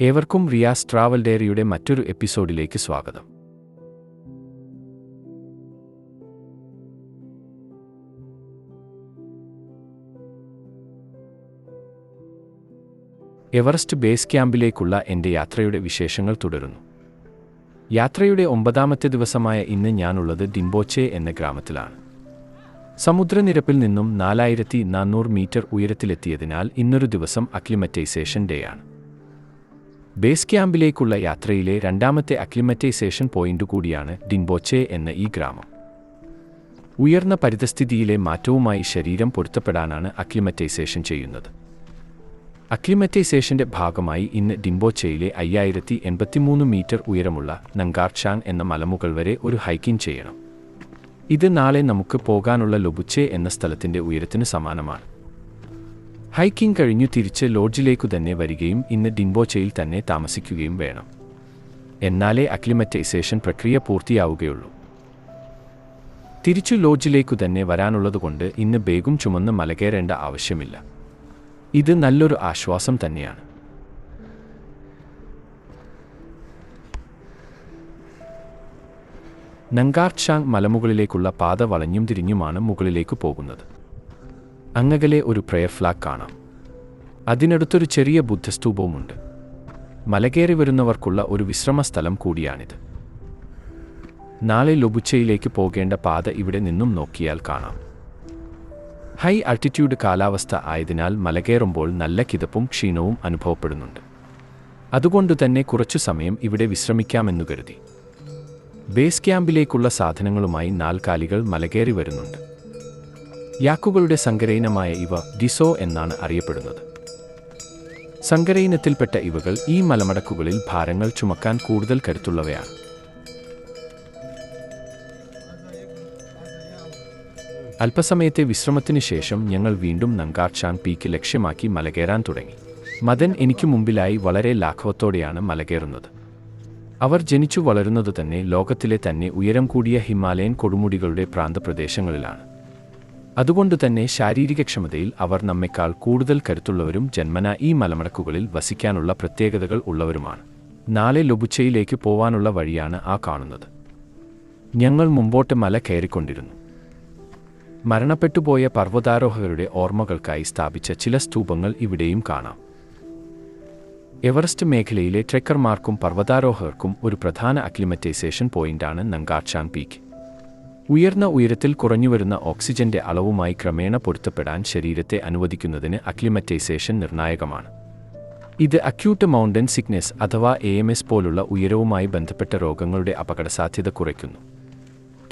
ഏവർക്കും റിയാസ് ട്രാവൽ ഡയറിയുടെ മറ്റൊരു എപ്പിസോഡിലേക്ക് സ്വാഗതം. എവറസ്റ്റ് ബേസ് ക്യാമ്പിലേക്കുള്ള എൻ്റെ യാത്രയുടെ വിശേഷങ്ങൾ തുടരുന്നു. യാത്രയുടെ 9ാമത്തെ ദിവസമായ ഇന്ന് ഞാനുള്ളത് ഡിംബോച്ചെ എന്ന ഗ്രാമത്തിലാണ്. സമുദ്രനിരപ്പിൽ നിന്നും 4400 മീറ്റർ ഉയരത്തിലെത്തിയതിനാൽ ഇന്നൊരു ദിവസം അക്ലിമറ്റൈസേഷൻ ഡേ ആണ്. ബേസ് ക്യാമ്പിലേക്കുള്ള യാത്രയിലെ 2ാമത്തെ അക്ലിമറ്റൈസേഷൻ പോയിന്റ് കൂടിയാണ് ഡിംബോച്ചെ എന്ന ഈ ഗ്രാമം. ഉയർന്ന പരിതസ്ഥിതിയിലെ മാറ്റവുമായി ശരീരം പൊരുത്തപ്പെടാനാണ് അക്ലിമറ്റൈസേഷൻ ചെയ്യുന്നത്. അക്ലിമറ്റൈസേഷന്റെ ഭാഗമായി ഇന്ന് ഡിംബോച്ചയിലെ 5083 മീറ്റർ ഉയരമുള്ള നങ്കാർചാങ് എന്ന മലമുകൾ വരെ ഒരു ഹൈക്കിംഗ് ചെയ്യണം. ഇത് നാളെ നമുക്ക് പോകാനുള്ള ലൊബുച്ചെ എന്ന സ്ഥലത്തിന്റെ ഉയരത്തിന് സമാനമാണ്. ഹൈക്കിംഗ് കഴിഞ്ഞു തിരിച്ച് ലോഡ്ജിലേക്കു തന്നെ വരികയും ഇന്ന് ഡിംബോച്ചയിൽ തന്നെ താമസിക്കുകയും വേണം. എന്നാലേ അക്ലിമറ്റൈസേഷൻ പ്രക്രിയ പൂർത്തിയാവുകയുള്ളൂ. തിരിച്ചു ലോഡ്ജിലേക്കു തന്നെ വരാനുള്ളതുകൊണ്ട് ഇന്ന് ബേഗും ചുമന്ന് മലകയറേണ്ട ആവശ്യമില്ല. ഇത് നല്ലൊരു ആശ്വാസം തന്നെയാണ്. നങ്കാർചാങ് മലമുകളിലേക്കുള്ള പാത വളഞ്ഞും തിരിഞ്ഞുമാണ് മുകളിലേക്ക് പോകുന്നത്. അങ്ങകലെ ഒരു പ്രയർ ഫ്ലാഗ് കാണാം. അതിനടുത്തൊരു ചെറിയ ബുദ്ധസ്തൂപവുമുണ്ട്. മലകയറി വരുന്നവർക്കുള്ള ഒരു വിശ്രമ സ്ഥലം കൂടിയാണിത്. നാളെ ലൊബുച്ചയിലേക്ക് പോകേണ്ട പാത ഇവിടെ നിന്നും നോക്കിയാൽ കാണാം. ഹൈ ആൾട്ടിറ്റ്യൂഡ് കാലാവസ്ഥ ആയതിനാൽ മലകയറുമ്പോൾ നല്ല കിതപ്പും ക്ഷീണവും അനുഭവപ്പെടുന്നുണ്ട്. അതുകൊണ്ടുതന്നെ കുറച്ചു സമയം ഇവിടെ വിശ്രമിക്കാമെന്നു കരുതി ബേസ് ക്യാമ്പിലേക്കുള്ള സാധനങ്ങളുമായി നാൽക്കാലികൾ മലകയറി വരുന്നുണ്ട്. യാക്കുകളുടെ സങ്കരയിനമായ ഇവ ഡിസോ എന്നാണ് അറിയപ്പെടുന്നത്. സങ്കരയിനത്തിൽപ്പെട്ട ഇവകൾ ഈ മലമടക്കുകളിൽ ഭാരങ്ങൾ ചുമക്കാൻ കൂടുതൽ കരുത്തുള്ളവയാണ്. അല്പസമയത്തെ വിശ്രമത്തിനു ശേഷം ഞങ്ങൾ വീണ്ടും നങ്കാർചാങ് പീക്ക് ലക്ഷ്യമാക്കി മലകയറാൻ തുടങ്ങി. മദൻ എനിക്ക് മുമ്പിലായി വളരെ ലാഘവത്തോടെയാണ് മലകയറുന്നത്. അവർ ജനിച്ചു വളരുന്നത് തന്നെ ലോകത്തിലെ തന്നെ ഉയരം കൂടിയ ഹിമാലയൻ കൊടുമുടികളുടെ പ്രാന്തപ്രദേശങ്ങളിലാണ്. അതുകൊണ്ടുതന്നെ ശാരീരികക്ഷമതയിൽ അവർ നമ്മെക്കാൾ കൂടുതൽ കരുത്തുള്ളവരും ജന്മന ഈ മലമടക്കുകളിൽ വസിക്കാനുള്ള പ്രത്യേകതകൾ ഉള്ളവരുമാണ്. നാളെ ലൊബുച്ചയിലേക്ക് പോവാനുള്ള വഴിയാണ് ആ കാണുന്നത്. ഞങ്ങൾ മുമ്പോട്ട് മല കയറിക്കൊണ്ടിരുന്നു. മരണപ്പെട്ടുപോയ പർവ്വതാരോഹകരുടെ ഓർമ്മകൾക്കായി സ്ഥാപിച്ച ചില സ്തൂപങ്ങൾ ഇവിടെയും കാണാം. എവറസ്റ്റ് മേഖലയിലെ ട്രെക്കർമാർക്കും പർവ്വതാരോഹകർക്കും ഒരു പ്രധാന അക്ലിമറ്റൈസേഷൻ പോയിന്റാണ് നങ്കാർചാങ് പീക്ക്. ഉയർന്ന ഉയരത്തിൽ കുറഞ്ഞുവരുന്ന ഓക്സിജന്റെ അളവുമായി ക്രമേണ പൊരുത്തപ്പെടാൻ ശരീരത്തെ അനുവദിക്കുന്നതിന് അക്ലിമറ്റൈസേഷൻ നിർണായകമാണ്. ഇത് അക്യൂട്ട് മൗണ്ടൻ സിക്നെസ് അഥവാ AMS പോലുള്ള ഉയരവുമായി ബന്ധപ്പെട്ട രോഗങ്ങളുടെ അപകടസാധ്യത കുറയ്ക്കുന്നു.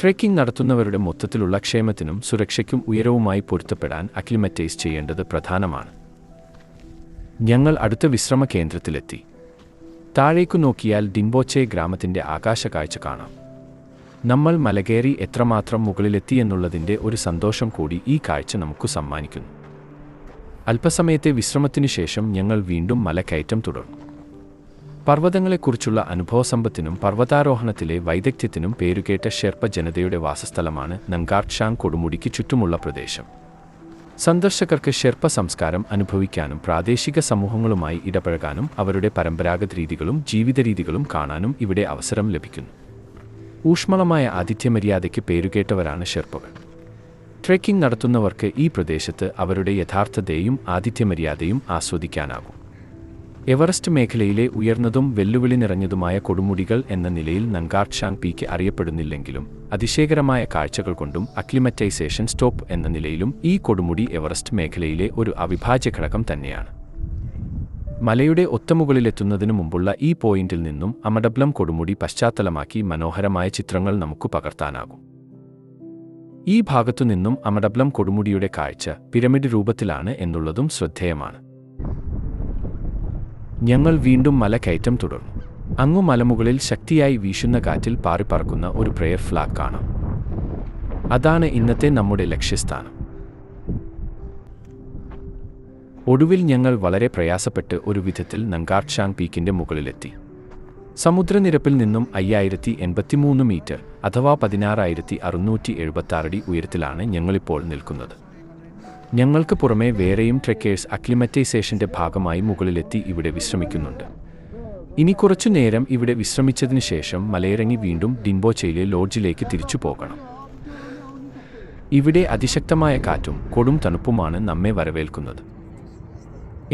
ട്രെക്കിംഗ് നടത്തുന്നവരുടെ മൊത്തത്തിലുള്ള ക്ഷേമത്തിനും സുരക്ഷയ്ക്കും ഉയരവുമായി പൊരുത്തപ്പെടാൻ അക്ലിമറ്റൈസ് ചെയ്യേണ്ടത് പ്രധാനമാണ്. ഞങ്ങൾ അടുത്ത വിശ്രമ കേന്ദ്രത്തിലെത്തി. താഴേക്കു നോക്കിയാൽ ഡിംബോച്ചെ ഗ്രാമത്തിന്റെ ആകാശക്കാഴ്ച കാണാം. നമ്മൾ മലകയറി എത്രമാത്രം മുകളിലെത്തിയെന്നുള്ളതിൻ്റെ ഒരു സന്തോഷം കൂടി ഈ കാഴ്ച നമുക്ക് സമ്മാനിക്കുന്നു. അല്പസമയത്തെ വിശ്രമത്തിനു ശേഷം ഞങ്ങൾ വീണ്ടും മലകയറ്റം തുടർന്നു. പർവ്വതങ്ങളെക്കുറിച്ചുള്ള അനുഭവസമ്പത്തിനും പർവ്വതാരോഹണത്തിലെ വൈദഗ്ധ്യത്തിനും പേരുകേട്ട ഷെർപ്പ ജനതയുടെ വാസസ്ഥലമാണ് നങ്കാർചാങ് കൊടുമുടിക്ക് ചുറ്റുമുള്ള പ്രദേശം. സന്ദർശകർക്ക് ഷെർപ്പ സംസ്കാരം അനുഭവിക്കാനും പ്രാദേശിക സമൂഹങ്ങളുമായി ഇടപഴകാനും അവരുടെ പരമ്പരാഗത രീതികളും ജീവിതരീതികളും കാണാനും ഇവിടെ അവസരം ലഭിക്കുന്നു. ഊഷ്മളമായ ആതിഥ്യമര്യാദയ്ക്ക് പേരുകേട്ടവരാണ് ഷെർപ്പകൾ. ട്രെക്കിംഗ് നടത്തുന്നവർക്ക് ഈ പ്രദേശത്ത് അവരുടെ യഥാർത്ഥതയും ആതിഥ്യമര്യാദയും ആസ്വദിക്കാനാകും. എവറസ്റ്റ് മേഖലയിലെ ഉയർന്നതും വെല്ലുവിളി നിറഞ്ഞതുമായ കൊടുമുടികൾ എന്ന നിലയിൽ നങ്കാർചാങ് പീക്ക് അറിയപ്പെടുന്നില്ലെങ്കിലും അതിശയകരമായ കാഴ്ചകൾ കൊണ്ടും അക്ലിമറ്റൈസേഷൻ സ്റ്റോപ്പ് എന്ന നിലയിലും ഈ കൊടുമുടി എവറസ്റ്റ് മേഖലയിലെ ഒരു അവിഭാജ്യ ഘടകം തന്നെയാണ്. മലയുടെ ഒത്തമുകളിലെത്തുന്നതിനു മുമ്പുള്ള ഈ പോയിന്റിൽ നിന്നും അമഡബ്ലം കൊടുമുടി പശ്ചാത്തലമാക്കി മനോഹരമായ ചിത്രങ്ങൾ നമുക്ക് പകർത്താനാകും. ഈ ഭാഗത്തുനിന്നും അമഡബ്ലം കൊടുമുടിയുടെ കാഴ്ച പിരമിഡ് രൂപത്തിലാണ് എന്നുള്ളതും ശ്രദ്ധേയമാണ്. ഞങ്ങൾ വീണ്ടും മലകയറ്റം തുടർന്നു. അങ്ങു മലമുകളിൽ ശക്തിയായി വീശുന്ന കാറ്റിൽ പാറിപ്പറക്കുന്ന ഒരു പ്രയർ ഫ്ലാഗ് കാണാം. അതാണ് ഇന്നത്തെ നമ്മുടെ ലക്ഷ്യസ്ഥാനം. ഒടുവിൽ ഞങ്ങൾ വളരെ പ്രയാസപ്പെട്ട് ഒരു വിധത്തിൽ നങ്കാർചാങ് പീക്കിന്റെ മുകളിലെത്തി. സമുദ്രനിരപ്പിൽ നിന്നും 5083 മീറ്റർ അഥവാ 16,676 അടി ഉയരത്തിലാണ് ഞങ്ങളിപ്പോൾ നിൽക്കുന്നത്. ഞങ്ങൾക്ക് പുറമെ വേറെയും ട്രെക്കേഴ്സ് അക്ലിമറ്റൈസേഷന്റെ ഭാഗമായി മുകളിലെത്തി ഇവിടെ വിശ്രമിക്കുന്നുണ്ട്. ഇനി കുറച്ചു നേരം ഇവിടെ വിശ്രമിച്ചതിനു ശേഷം മലയിറങ്ങി വീണ്ടും ഡിംബോച്ചയിലെ ലോഡ്ജിലേക്ക് തിരിച്ചു പോകണം. ഇവിടെ അതിശക്തമായ കാറ്റും കൊടും തണുപ്പുമാണ് നമ്മെ വരവേൽക്കുന്നത്.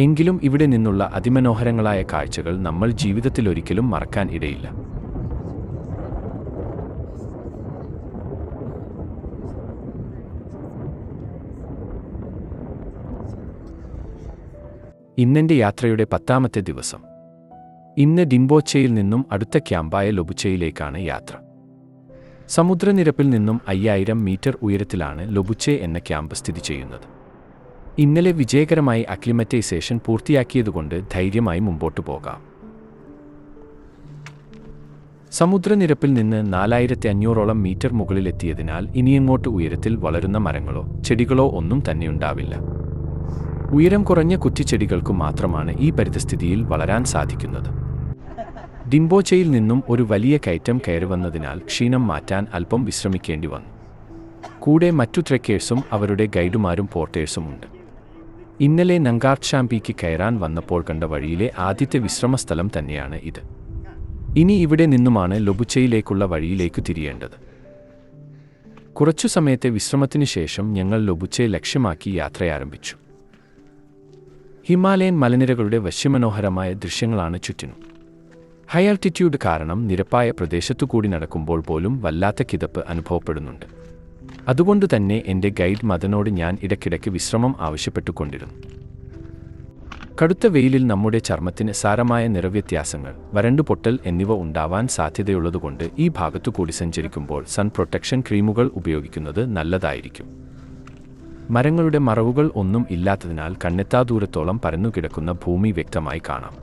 എങ്കിലും ഇവിടെ നിന്നുള്ള അതിമനോഹരങ്ങളായ കാഴ്ചകൾ നമ്മൾ ജീവിതത്തിലൊരിക്കലും മറക്കാൻ ഇടയില്ല. ഇന്നെൻ്റെ യാത്രയുടെ 10ാമത്തെ ദിവസം. ഇന്ന് ഡിംബോച്ചയിൽ നിന്നും അടുത്ത ക്യാമ്പായ ലൊബുച്ചയിലേക്കാണ് യാത്ര. സമുദ്രനിരപ്പിൽ നിന്നും 5000 മീറ്റർ ഉയരത്തിലാണ് ലൊബുച്ചെ എന്ന ക്യാമ്പ് സ്ഥിതി ചെയ്യുന്നത്. ഇന്നലെ വിജയകരമായി അക്ലിമറ്റൈസേഷൻ പൂർത്തിയാക്കിയതുകൊണ്ട് ധൈര്യമായി മുമ്പോട്ടു പോകാം. സമുദ്രനിരപ്പിൽ നിന്ന് 4500ഓളം മീറ്റർ മുകളിലെത്തിയതിനാൽ ഇനിയങ്ങോട്ട് ഉയരത്തിൽ വളരുന്ന മരങ്ങളോ ചെടികളോ ഒന്നും തന്നെയുണ്ടാവില്ല. ഉയരം കുറഞ്ഞ കുറ്റിച്ചെടികൾക്കു മാത്രമാണ് ഈ പരിതസ്ഥിതിയിൽ വളരാൻ സാധിക്കുന്നത്. ഡിംബോച്ചയിൽ നിന്നും ഒരു വലിയ കയറ്റം കയറിവന്നതിനാൽ ക്ഷീണം മാറ്റാൻ അല്പം വിശ്രമിക്കേണ്ടി വന്നു. കൂടെ മറ്റു ട്രെക്കേഴ്സും അവരുടെ ഗൈഡുമാരും പോർട്ടേഴ്സും ഉണ്ട്. ഇന്നലെ നങ്കാർച്ചാം പീക്ക് കയറാൻ വന്നപ്പോൾ കണ്ട വഴിയിലെ ആദ്യത്തെ വിശ്രമസ്ഥലം തന്നെയാണ് ഇത്. ഇനി ഇവിടെ നിന്നുമാണ് ലൊബുച്ചയിലേക്കുള്ള വഴിയിലേക്കു തിരിയേണ്ടത്. കുറച്ചു സമയത്തെ വിശ്രമത്തിനു ശേഷം ഞങ്ങൾ ലൊബുച്ചെ ലക്ഷ്യമാക്കി യാത്രയാരംഭിച്ചു. ഹിമാലയൻ മലനിരകളുടെ വശ്യമനോഹരമായ ദൃശ്യങ്ങളാണ് ചുറ്റിനും. ഹൈ ആൾട്ടിറ്റ്യൂഡ് കാരണം നിരപ്പായ പ്രദേശത്തുകൂടി നടക്കുമ്പോൾ പോലും വല്ലാത്ത കിതപ്പ് അനുഭവപ്പെടുന്നുണ്ട്. അതുകൊണ്ട് തന്നെ എൻ്റെ ഗൈഡ് മദനോട് ഞാൻ ഇടയ്ക്കിടയ്ക്ക് വിശ്രമം ആവശ്യപ്പെട്ടുകൊണ്ടിരുന്നു. കടുത്ത വെയിലിൽ നമ്മുടെ ചർമ്മത്തിന് സാരമായ നിറവ്യത്യാസങ്ങൾ, വരണ്ടുപൊട്ടൽ എന്നിവ ഉണ്ടാവാൻ സാധ്യതയുള്ളതുകൊണ്ട് ഈ ഭാഗത്തുകൂടി സഞ്ചരിക്കുമ്പോൾ സൺ പ്രൊട്ടക്ഷൻ ക്രീമുകൾ ഉപയോഗിക്കുന്നത് നല്ലതായിരിക്കും. മരങ്ങളുടെ മറവുകൾ ഒന്നും ഇല്ലാത്തതിനാൽ കണ്ണെത്താ ദൂരത്തോളം പരന്നുകിടക്കുന്ന ഭൂമി വ്യക്തമായി കാണാം.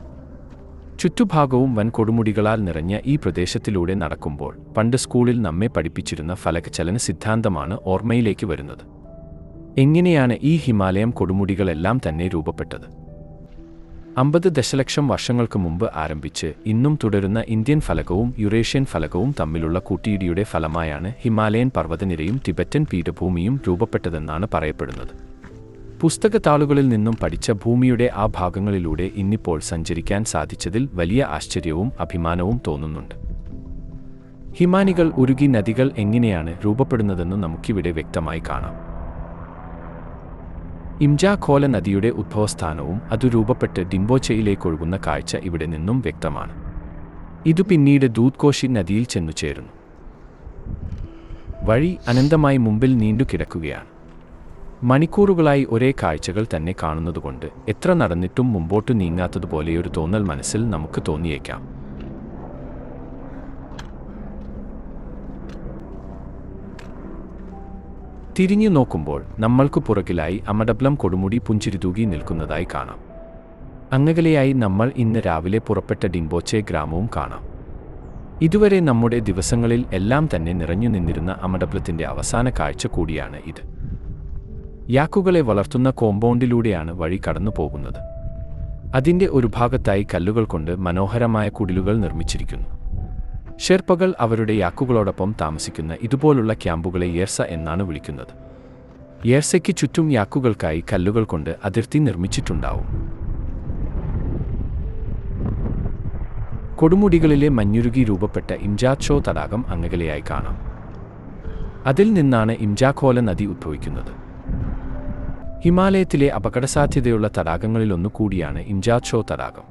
ചുറ്റുഭാഗവും വൻ കൊടുമുടികളാൽ നിറഞ്ഞ ഈ പ്രദേശത്തിലൂടെ നടക്കുമ്പോൾ പണ്ട് സ്കൂളിൽ നമ്മെ പഠിപ്പിച്ചിരുന്ന ഫലകചലന സിദ്ധാന്തമാണ് ഓർമ്മയിലേക്ക് വരുന്നത്. എങ്ങനെയാണ് ഈ ഹിമാലയം കൊടുമുടികളെല്ലാം തന്നെ രൂപപ്പെട്ടത്? 50 ദശലക്ഷം വർഷങ്ങൾക്ക് മുമ്പ് ആരംഭിച്ച് ഇന്നും തുടരുന്ന ഇന്ത്യൻ ഫലകവും യുറേഷ്യൻ ഫലകവും തമ്മിലുള്ള കൂട്ടിയിടിയുടെ ഫലമായാണ് ഹിമാലയൻ പർവ്വതനിരയും ടിബറ്റൻ പീഠഭൂമിയും രൂപപ്പെട്ടതെന്നാണ് പറയപ്പെടുന്നത്. പുസ്തകത്താളുകളിൽ നിന്നും പഠിച്ച ഭൂമിയുടെ ആ ഭാഗങ്ങളിലൂടെ ഇന്നിപ്പോൾ സഞ്ചരിക്കാൻ സാധിച്ചതിൽ വലിയ ആശ്ചര്യവും അഭിമാനവും തോന്നുന്നുണ്ട്. ഹിമാനികൾ ഉരുകി നദികൾ എങ്ങനെയാണ് രൂപപ്പെടുന്നതെന്ന് നമുക്കിവിടെ വ്യക്തമായി കാണാം. ഇംജാഖോല നദിയുടെ ഉദ്ഭവസ്ഥാനവും അത് രൂപപ്പെട്ട് ഡിംബോച്ചയിലേക്കൊഴുകുന്ന കാഴ്ച ഇവിടെ നിന്നും വ്യക്തമാണ്. ഇതു പിന്നീട് ദൂദ്കോഷി നദിയിൽ ചെന്നുചേരുന്നു. വഴി അനന്തമായി മുമ്പിൽ നീണ്ടു കിടക്കുകയാണ്. മണിക്കൂറുകളായി ഒരേ കാഴ്ചകൾ തന്നെ കാണുന്നതുകൊണ്ട് എത്ര നടന്നിട്ടും മുമ്പോട്ടു നീങ്ങാത്തതുപോലെയൊരു തോന്നൽ മനസ്സിൽ നമുക്ക് തോന്നിയേക്കാം. തിരിഞ്ഞു നോക്കുമ്പോൾ നമ്മൾക്കു പുറകിലായി അമഡബ്ലം കൊടുമുടി പുഞ്ചിരിതൂകി നിൽക്കുന്നതായി കാണാം. അങ്ങകലെയായി നമ്മൾ ഇന്ന് രാവിലെ പുറപ്പെട്ട ഡിംബോച്ചെ ഗ്രാമവും കാണാം. ഇതുവരെ നമ്മുടെ ദിവസങ്ങളിൽ എല്ലാം തന്നെ നിറഞ്ഞു നിന്നിരുന്ന അമഡബ്ലത്തിൻ്റെ അവസാന കാഴ്ച കൂടിയാണ് ഇത്. യാക്കുകളെ വളർത്തുന്ന കോമ്പൗണ്ടിലൂടെയാണ് വഴി കടന്നു പോകുന്നത്. അതിൻ്റെ ഒരു ഭാഗത്തായി കല്ലുകൾ കൊണ്ട് മനോഹരമായ കുടിലുകൾ നിർമ്മിച്ചിരിക്കുന്നു. ഷെർപ്പകൾ അവരുടെ യാക്കുകളോടൊപ്പം താമസിക്കുന്ന ഇതുപോലുള്ള ക്യാമ്പുകളെ യേർസ എന്നാണ് വിളിക്കുന്നത്. യേർസയ്ക്ക് ചുറ്റും യാക്കുകൾക്കായി കല്ലുകൾ കൊണ്ട് അതിർത്തി നിർമ്മിച്ചിട്ടുണ്ടാവും. കൊടുമുടികളിലെ മഞ്ഞുരുകി രൂപപ്പെട്ട ഇംജാച്ചോ തടാകം അങ്ങകലെയായി കാണാം. അതിൽ നിന്നാണ് ഇംജാഖോല നദി ഉദ്ഭവിക്കുന്നത്. ഹിമാലയത്തിലെ അപകടസാധ്യതയുള്ള തടാകങ്ങളിലൊന്നു കൂടിയാണ് ഇംജാച്ചോ തടാകം.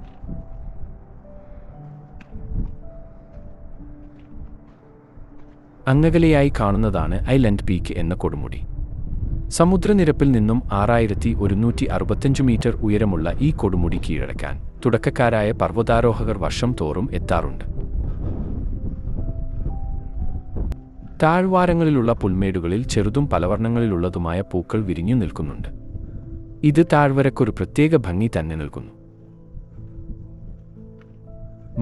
അങ്ങകലെയായി കാണുന്നതാണ് ഐലൻഡ് പീക്ക് എന്ന കൊടുമുടി. സമുദ്രനിരപ്പിൽ നിന്നും 6165 മീറ്റർ ഉയരമുള്ള ഈ കൊടുമുടി കീഴടക്കാൻ തുടക്കക്കാരായ പർവ്വതാരോഹകർ വർഷം തോറും എത്താറുണ്ട്. താഴ്വാരങ്ങളിലുള്ള പുൽമേടുകളിൽ ചെറുതും പലവർണ്ണങ്ങളിലുള്ളതുമായ പൂക്കൾ വിരിഞ്ഞു നിൽക്കുന്നുണ്ട്. ഇത് താഴ്വരക്കൊരു പ്രത്യേക ഭംഗി തന്നെ നൽകുന്നു.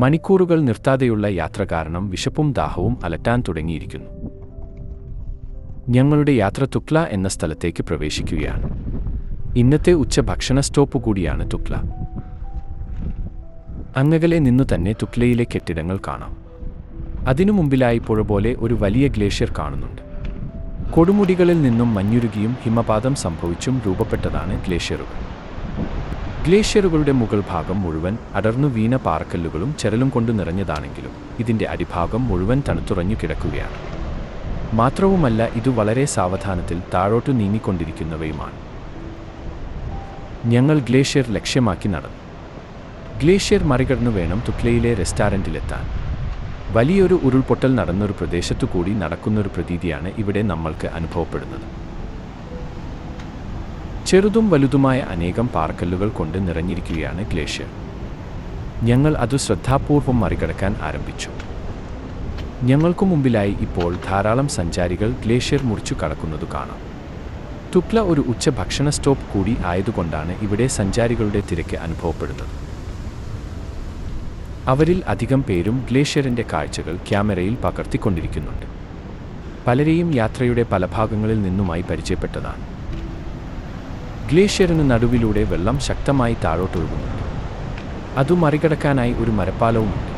മണിക്കൂറുകൾ നിർത്താതെയുള്ള യാത്ര കാരണം വിശപ്പും ദാഹവും അലട്ടാൻ തുടങ്ങിയിരിക്കുന്നു. ഞങ്ങളുടെ യാത്ര തുക്ല എന്ന സ്ഥലത്തേക്ക് പ്രവേശിക്കുകയാണ്. ഇന്നത്തെ ഉച്ചഭക്ഷണ സ്റ്റോപ്പ് കൂടിയാണ് തുക്ല. അങ്ങകലെ നിന്നു തന്നെ തുക്ലയിലെ കെട്ടിടങ്ങൾ കാണാം. അതിനു മുമ്പിലായി പുഴ പോലെ ഒരു വലിയ ഗ്ലേഷ്യർ കാണുന്നുണ്ട്. കൊടുമുടികളിൽ നിന്നും മഞ്ഞുരുകിയും ഹിമപാതം സംഭവിച്ചും രൂപപ്പെട്ടതാണ് ഗ്ലേഷ്യറുകൾ. ഗ്ലേഷ്യറുകളുടെ മുകൾ ഭാഗം മുഴുവൻ അടർന്നു വീണ പാറക്കല്ലുകളും ചരലും കൊണ്ട് നിറഞ്ഞതാണെങ്കിലും ഇതിൻ്റെ അടിഭാഗം മുഴുവൻ തണുത്തുറഞ്ഞു കിടക്കുകയാണ്. മാത്രവുമല്ല, ഇത് വളരെ സാവധാനത്തിൽ താഴോട്ടു നീങ്ങിക്കൊണ്ടിരിക്കുന്നവയുമാണ്. ഞങ്ങൾ ഗ്ലേഷ്യർ ലക്ഷ്യമാക്കി നടന്നു. ഗ്ലേഷ്യർ മറികടന്നു വേണം തുക്ലയിലെ റെസ്റ്റോറൻറ്റിലെത്താൻ. വലിയൊരു ഉരുൾപൊട്ടൽ നടന്നൊരു പ്രദേശത്തുകൂടി നടക്കുന്നൊരു പ്രതീതിയാണ് ഇവിടെ നമ്മൾക്ക് അനുഭവപ്പെടുന്നത്. ചെറുതും വലുതുമായ അനേകം പാറക്കല്ലുകൾ കൊണ്ട് നിറഞ്ഞിരിക്കുകയാണ് ഗ്ലേഷ്യർ. ഞങ്ങൾ അത് ശ്രദ്ധാപൂർവം മറികടക്കാൻ ആരംഭിച്ചു. ഞങ്ങൾക്കു മുമ്പിലായി ഇപ്പോൾ ധാരാളം സഞ്ചാരികൾ ഗ്ലേഷ്യർ മുറിച്ചു കടക്കുന്നതു കാണാം. തുക്ല ഒരു ഉച്ചഭക്ഷണ സ്റ്റോപ്പ് കൂടി ആയതുകൊണ്ടാണ് ഇവിടെ സഞ്ചാരികളുടെ തിരക്ക് അനുഭവപ്പെടുന്നത്. അവരിൽ അധികം പേരും ഗ്ലേഷ്യറിൻ്റെ കാഴ്ചകൾ ക്യാമറയിൽ പകർത്തിക്കൊണ്ടിരിക്കുന്നുണ്ട്. പലരെയും യാത്രയുടെ പല ഭാഗങ്ങളിൽ നിന്നുമായി പരിചയപ്പെട്ടതാണ്. ഗ്ലേഷ്യറിന് നടുവിലൂടെ വെള്ളം ശക്തമായി താഴോട്ടൊഴുകുന്നുണ്ട്. അതു മറികടക്കാനായി ഒരു മരപ്പാലവുമുണ്ട്.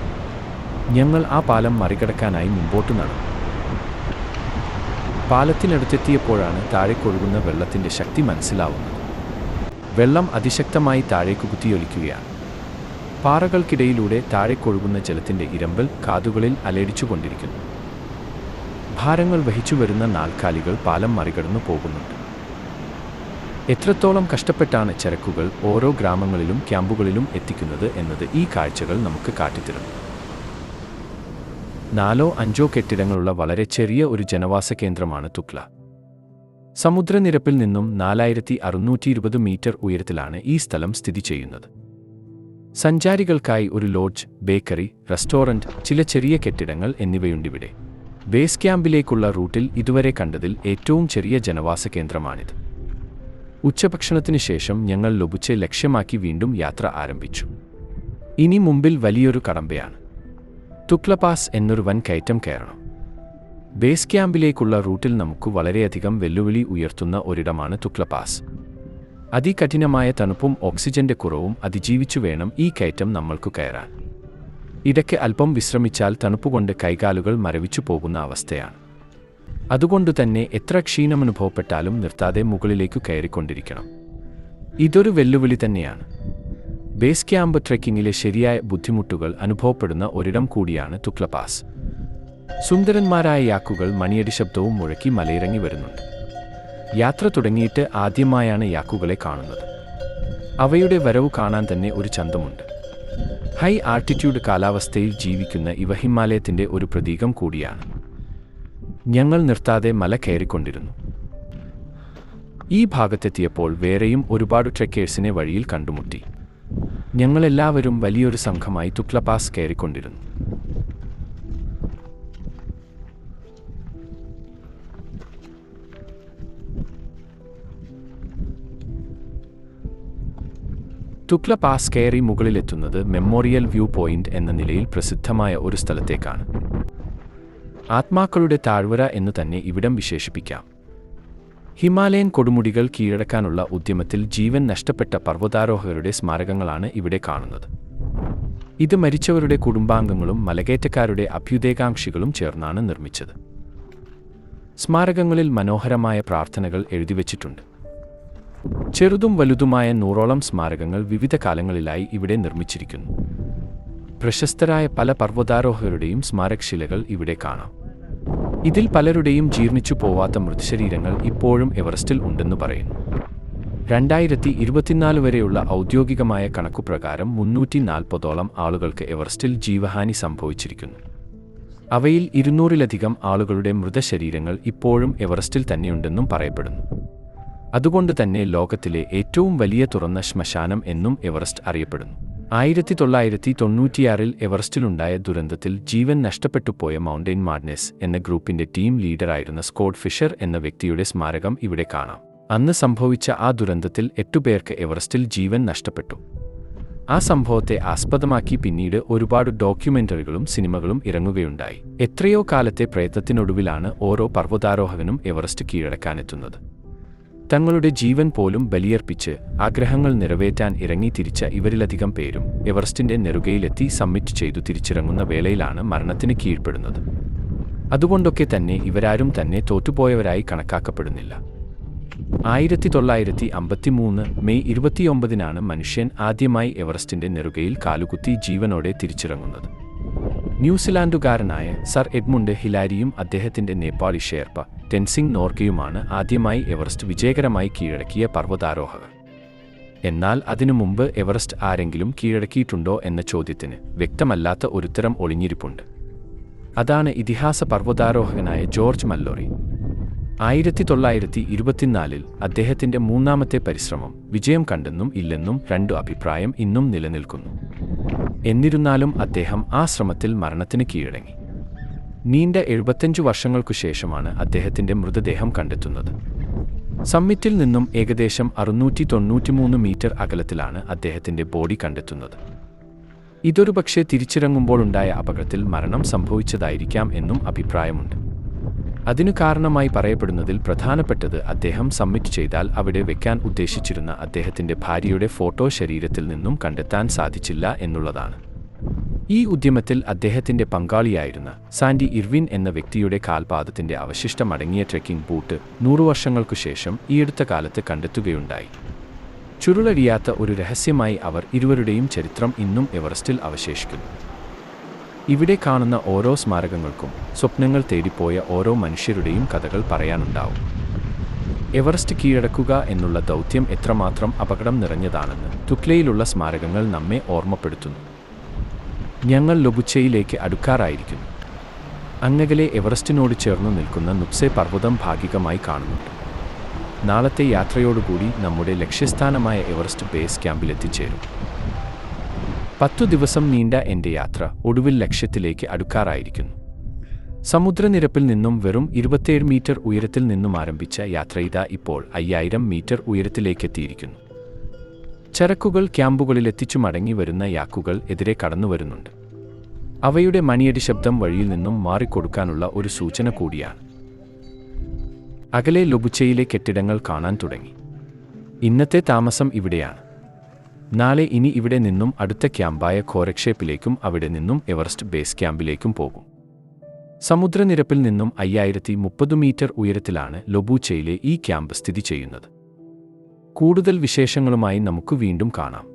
ഞങ്ങൾ ആ പാലം മറികടക്കാനായി മുമ്പോട്ട് നടന്നു. പാലത്തിനടുത്തെത്തിയപ്പോഴാണ് താഴേക്കൊഴുകുന്ന വെള്ളത്തിൻ്റെ ശക്തി മനസ്സിലാവുന്നത്. വെള്ളം അതിശക്തമായി താഴേക്ക് കുത്തിയൊലിക്കുകയാണ്. പാറകൾക്കിടയിലൂടെ താഴേക്കൊഴുകുന്ന ജലത്തിൻ്റെ ഇരമ്പൽ കാതുകളിൽ അലയടിച്ചുകൊണ്ടിരിക്കുന്നു. ഭാരങ്ങൾ വഹിച്ചു വരുന്ന നാൽക്കാലികൾ പാലം മറികടന്നു പോകുന്നുണ്ട്. എത്രത്തോളം കഷ്ടപ്പെട്ടാണ് ചരക്കുകൾ ഓരോ ഗ്രാമങ്ങളിലും ക്യാമ്പുകളിലും എത്തിക്കുന്നത് എന്നത് ഈ കാഴ്ചകൾ നമുക്ക് കാട്ടിത്തരുന്നു. 4-5 കെട്ടിടങ്ങളുള്ള വളരെ ചെറിയ ഒരു ജനവാസ കേന്ദ്രമാണ് തുക്ല. സമുദ്രനിരപ്പിൽ നിന്നും 4620 മീറ്റർ ഉയരത്തിലാണ് ഈ സ്ഥലം സ്ഥിതി ചെയ്യുന്നത്. സഞ്ചാരികൾക്കായി ഒരു ലോഡ്ജ്, ബേക്കറി, റെസ്റ്റോറന്റ്, ചില ചെറിയ കെട്ടിടങ്ങൾ എന്നിവയുണ്ടിവിടെ. ബേസ് ക്യാമ്പിലേക്കുള്ള റൂട്ടിൽ ഇതുവരെ കണ്ടതിൽ ഏറ്റവും ചെറിയ ജനവാസ കേന്ദ്രമാണിത്. ഉച്ചഭക്ഷണത്തിന് ശേഷം ഞങ്ങൾ ലൊബുച്ചെ ലക്ഷ്യമാക്കി വീണ്ടും യാത്ര ആരംഭിച്ചു. ഇനി മുമ്പിൽ വലിയൊരു കടമ്പയാണ്. തുക്ല പാസ് എന്നൊരു വൻ കയറ്റം കയറണം. ബേസ് ക്യാമ്പിലേക്കുള്ള റൂട്ടിൽ നമുക്ക് വളരെയധികം വെല്ലുവിളി ഉയർത്തുന്ന ഒരിടമാണ് തുക്ല പാസ്. അതികഠിനമായ തണുപ്പും ഓക്സിജന്റെ കുറവും അതിജീവിച്ചു വേണം ഈ കയറ്റം നമ്മൾക്കു കയറാൻ. ഇടയ്ക്ക് അല്പം വിശ്രമിച്ചാൽ തണുപ്പുകൊണ്ട് കൈകാലുകൾ മരവിച്ചു പോകുന്ന അവസ്ഥയാണ്. അതുകൊണ്ടുതന്നെ എത്ര ക്ഷീണമനുഭവപ്പെട്ടാലും നിർത്താതെ മുകളിലേക്കു കയറിക്കൊണ്ടിരിക്കണം. ഇതൊരു വെല്ലുവിളി തന്നെയാണ്. ബേസ് ക്യാമ്പ് ട്രെക്കിങ്ങിലെ ശരിയായ ബുദ്ധിമുട്ടുകൾ അനുഭവപ്പെടുന്ന ഒരിടം കൂടിയാണ് തുക്ല പാസ്. സുന്ദരന്മാരായ യാക്കുകൾ മണിയടി ശബ്ദവും മുഴക്കി മലയിറങ്ങി വരുന്നുണ്ട്. യാത്ര തുടങ്ങിയിട്ട് ആദ്യമായാണ് യാക്കുകളെ കാണുന്നത്. അവയുടെ വരവ് കാണാൻ തന്നെ ഒരു ചന്തമുണ്ട്. ഹൈ ആൾട്ടിറ്റ്യൂഡ് കാലാവസ്ഥയിൽ ജീവിക്കുന്ന ഇവ ഹിമാലയത്തിൻ്റെ ഒരു പ്രതീകം കൂടിയാണ്. ഞങ്ങൾ നിർത്താതെ മല കയറിക്കൊണ്ടിരുന്നു. ഈ ഭാഗത്തെത്തിയപ്പോൾ വേറെയും ഒരുപാട് ട്രെക്കേഴ്സിനെ വഴിയിൽ കണ്ടുമുട്ടി. ഞങ്ങളെല്ലാവരും വലിയൊരു സംഘമായി തുക്ല പാസ് കയറിക്കൊണ്ടിരുന്നു. തുക്ല പാസ് കയറി മുകളിലെത്തുന്നത് മെമ്മോറിയൽ വ്യൂ പോയിന്റ് എന്ന നിലയിൽ പ്രസിദ്ധമായ ഒരു സ്ഥലത്തേക്കാണ്. ആത്മാക്കളുടെ താഴ്വര എന്നു തന്നെ ഇവിടം വിശേഷിപ്പിക്കാം. ഹിമാലയൻ കൊടുമുടികൾ കീഴടക്കാനുള്ള ഉദ്യമത്തിൽ ജീവൻ നഷ്ടപ്പെട്ട പർവ്വതാരോഹകരുടെ സ്മാരകങ്ങളാണ് ഇവിടെ കാണുന്നത്. ഇത് മരിച്ചവരുടെ കുടുംബാംഗങ്ങളും മലകയറ്റക്കാരുടെ അഭ്യുദയകാംക്ഷികളും ചേർന്നാണ് നിർമ്മിച്ചത്. സ്മാരകങ്ങളിൽ മനോഹരമായ പ്രാർത്ഥനകൾ എഴുതിവച്ചിട്ടുണ്ട്. ചെറുതും വലുതുമായ 100ഓളം സ്മാരകങ്ങൾ വിവിധ കാലങ്ങളിലായി ഇവിടെ നിർമ്മിച്ചിരിക്കുന്നു. പ്രശസ്തരായ പല പർവ്വതാരോഹകരുടെയും സ്മാരകശിലകൾ ഇവിടെ കാണാം. ഇതിൽ പലരുടെയും ജീർണിച്ചു പോവാത്ത മൃതശരീരങ്ങൾ ഇപ്പോഴും എവറസ്റ്റിൽ ഉണ്ടെന്ന് പറയുന്നു. 2024 വരെയുള്ള ഔദ്യോഗികമായ കണക്കുപ്രകാരം 340ഓളം ആളുകൾക്ക് എവറസ്റ്റിൽ ജീവഹാനി സംഭവിച്ചിരിക്കുന്നു. അവയിൽ 200-ലധികം ആളുകളുടെ മൃതശരീരങ്ങൾ ഇപ്പോഴും എവറസ്റ്റിൽ തന്നെയുണ്ടെന്നും പറയപ്പെടുന്നു. അതുകൊണ്ട് തന്നെ ലോകത്തിലെ ഏറ്റവും വലിയ തുറന്ന ശ്മശാനം എന്നും എവറസ്റ്റ് അറിയപ്പെടുന്നു. 1996-ൽ എവറസ്റ്റിലുണ്ടായ ദുരന്തത്തിൽ ജീവൻ നഷ്ടപ്പെട്ടുപോയ മൗണ്ടെയിൻ മാഡ്നെസ് എന്ന ഗ്രൂപ്പിന്റെ ടീം ലീഡറായിരുന്ന സ്കോട്ട് ഫിഷർ എന്ന വ്യക്തിയുടെ സ്മാരകം ഇവിടെ കാണാം. അന്ന് സംഭവിച്ച ആ ദുരന്തത്തിൽ 8 പേർക്ക് എവറസ്റ്റിൽ ജീവൻ നഷ്ടപ്പെട്ടു. ആ സംഭവത്തെ ആസ്പദമാക്കി പിന്നീട് ഒരുപാട് ഡോക്യുമെന്ററികളും സിനിമകളും ഇറങ്ങുകയുണ്ടായി. എത്രയോ കാലത്തെ പ്രയത്നത്തിനൊടുവിലാണ് ഓരോ പർവ്വതാരോഹകനും എവറസ്റ്റ് കീഴടക്കാനെത്തുന്നത്. തങ്ങളുടെ ജീവൻ പോലും ബലിയർപ്പിച്ച് ആഗ്രഹങ്ങൾ നിറവേറ്റാൻ ഇറങ്ങി തിരിച്ച ഇവരിലധികം പേരും എവറസ്റ്റിന്റെ നെറുകയിലെത്തി സബ്മിറ്റ് ചെയ്തു തിരിച്ചിറങ്ങുന്ന വേളയിലാണ് മരണത്തിന് കീഴ്പ്പെടുന്നത്. അതുകൊണ്ടൊക്കെ തന്നെ ഇവരാരും തന്നെ തോറ്റുപോയവരായി കണക്കാക്കപ്പെടുന്നില്ല. 1953 മെയ് 29-നാണ് മനുഷ്യൻ ആദ്യമായി എവറസ്റ്റിന്റെ നെറുകയിൽ കാലുകുത്തി ജീവനോടെ തിരിച്ചിറങ്ങുന്നത്. ന്യൂസിലാൻഡുകാരനായ സർ എഡ്മുണ്ട് ഹിലാരിയും അദ്ദേഹത്തിന്റെ നേപ്പാളി ഷെർപ്പ ടെൻസിംഗ് നോർഗയുമാണ് ആദ്യമായി എവറസ്റ്റ് വിജയകരമായി കീഴടക്കിയ പർവ്വതാരോഹകർ. എന്നാൽ അതിനു മുമ്പ് എവറസ്റ്റ് ആരെങ്കിലും കീഴടക്കിയിട്ടുണ്ടോ എന്ന ചോദ്യത്തിന് വ്യക്തമല്ലാത്ത ഒരുത്തരം ഒളിഞ്ഞിരിപ്പുണ്ട്. അതാണ് ഇതിഹാസ പർവ്വതാരോഹകനായ ജോർജ് മല്ലോറി. 1924-ൽ അദ്ദേഹത്തിന്റെ മൂന്നാമത്തെ പരിശ്രമം വിജയം കണ്ടെന്നും ഇല്ലെന്നും രണ്ടു അഭിപ്രായം ഇന്നും നിലനിൽക്കുന്നു. എന്നിരുന്നാലും അദ്ദേഹം ആ ശ്രമത്തിൽ മരണത്തിന് കീഴടങ്ങി. നീണ്ട 75 വർഷങ്ങൾക്കു ശേഷമാണ് അദ്ദേഹത്തിന്റെ മൃതദേഹം കണ്ടെത്തുന്നത്. സമ്മിറ്റിൽ നിന്നും ഏകദേശം 693 മീറ്റർ അകലത്തിലാണ് അദ്ദേഹത്തിന്റെ ബോഡി കണ്ടെത്തുന്നത്. ഇതൊരുപക്ഷേ തിരിച്ചിറങ്ങുമ്പോഴുണ്ടായ അപകടത്തിൽ മരണം സംഭവിച്ചതായിരിക്കാം എന്നും അഭിപ്രായമുണ്ട്. അതിനു കാരണമായി പറയപ്പെടുന്നതിൽ പ്രധാനപ്പെട്ടത് അദ്ദേഹം സബ്മിറ്റ് ചെയ്താൽ അവിടെ വെക്കാൻ ഉദ്ദേശിച്ചിരുന്ന അദ്ദേഹത്തിന്റെ ഭാര്യയുടെ ഫോട്ടോ ശരീരത്തിൽ നിന്നും കണ്ടെത്താൻ സാധിച്ചില്ല എന്നുള്ളതാണ്. ഈ ഉദ്യമത്തിൽ അദ്ദേഹത്തിന്റെ പങ്കാളിയായിരുന്ന സാൻഡി ഇർവിൻ എന്ന വ്യക്തിയുടെ കാൽപാദത്തിന്റെ അവശിഷ്ടമടങ്ങിയ ട്രെക്കിംഗ് ബൂട്ട് 100 വർഷങ്ങൾക്കു ശേഷം ഈയടുത്ത കാലത്ത് കണ്ടെത്തുകയുണ്ടായി. ചുരുളഴിയാത്ത ഒരു രഹസ്യമായി അവർ ഇരുവരുടെയും ചരിത്രം ഇന്നും എവറസ്റ്റിൽ അവശേഷിക്കുന്നു. ഇവിടെ കാണുന്ന ഓരോ സ്മാരകങ്ങൾക്കും സ്വപ്നങ്ങൾ തേടിപ്പോയ ഓരോ മനുഷ്യരുടെയും കഥകൾ പറയാനുണ്ടാവും. എവറസ്റ്റ് കീഴടക്കുക എന്നുള്ള ദൗത്യം എത്രമാത്രം അപകടം നിറഞ്ഞതാണെന്ന് തുക്ലയിലുള്ള സ്മാരകങ്ങൾ നമ്മെ ഓർമ്മപ്പെടുത്തുന്നു. ഞങ്ങൾ ലൊബുച്ചയിലേക്ക് അടുക്കാറായിരിക്കുന്നു. അങ്ങകലെ എവറസ്റ്റിനോട് ചേർന്നു നിൽക്കുന്ന നുപ്സെ പർവ്വതം ഭാഗികമായി കാണുന്നുണ്ട്. നാളത്തെ യാത്രയോടുകൂടി നമ്മുടെ ലക്ഷ്യസ്ഥാനമായ എവറസ്റ്റ് ബേസ് ക്യാമ്പിലെത്തിച്ചേരും. 10 ദിവസം നീണ്ട എൻ്റെ യാത്ര ഒടുവിൽ ലക്ഷ്യത്തിലേക്ക് അടുക്കാറായിരിക്കുന്നു. സമുദ്രനിരപ്പിൽ നിന്നും വെറും 27 മീറ്റർ ഉയരത്തിൽ നിന്നും ആരംഭിച്ച യാത്രയിതാ ഇപ്പോൾ 5000 മീറ്റർ ഉയരത്തിലേക്കെത്തിയിരിക്കുന്നു. ചരക്കുകൾ ക്യാമ്പുകളിലെത്തിച്ചു മടങ്ങി വരുന്ന യാക്കുകൾ എതിരെ കടന്നുവരുന്നുണ്ട്. അവയുടെ മണിയടി ശബ്ദം വഴിയിൽ നിന്നും മാറിക്കൊടുക്കാനുള്ള ഒരു സൂചന കൂടിയാണ്. അകലെ ലൊബുച്ചയിലെ കെട്ടിടങ്ങൾ കാണാൻ തുടങ്ങി. ഇന്നത്തെ താമസം ഇവിടെയാണ്. നാളെ ഇനി ഇവിടെ നിന്നും അടുത്ത ക്യാമ്പായ ഖോരക്ഷേപ്പിലേക്കും അവിടെ നിന്നും എവറസ്റ്റ് ബേസ് ക്യാമ്പിലേക്കും പോകും. സമുദ്രനിരപ്പിൽ നിന്നും 5030 മീറ്റർ ഉയരത്തിലാണ് ലൊബുച്ചയിലെ ഈ ക്യാമ്പ് സ്ഥിതി ചെയ്യുന്നത്. കൂടുതൽ വിശേഷങ്ങളുമായി നമുക്ക് വീണ്ടും കാണാം.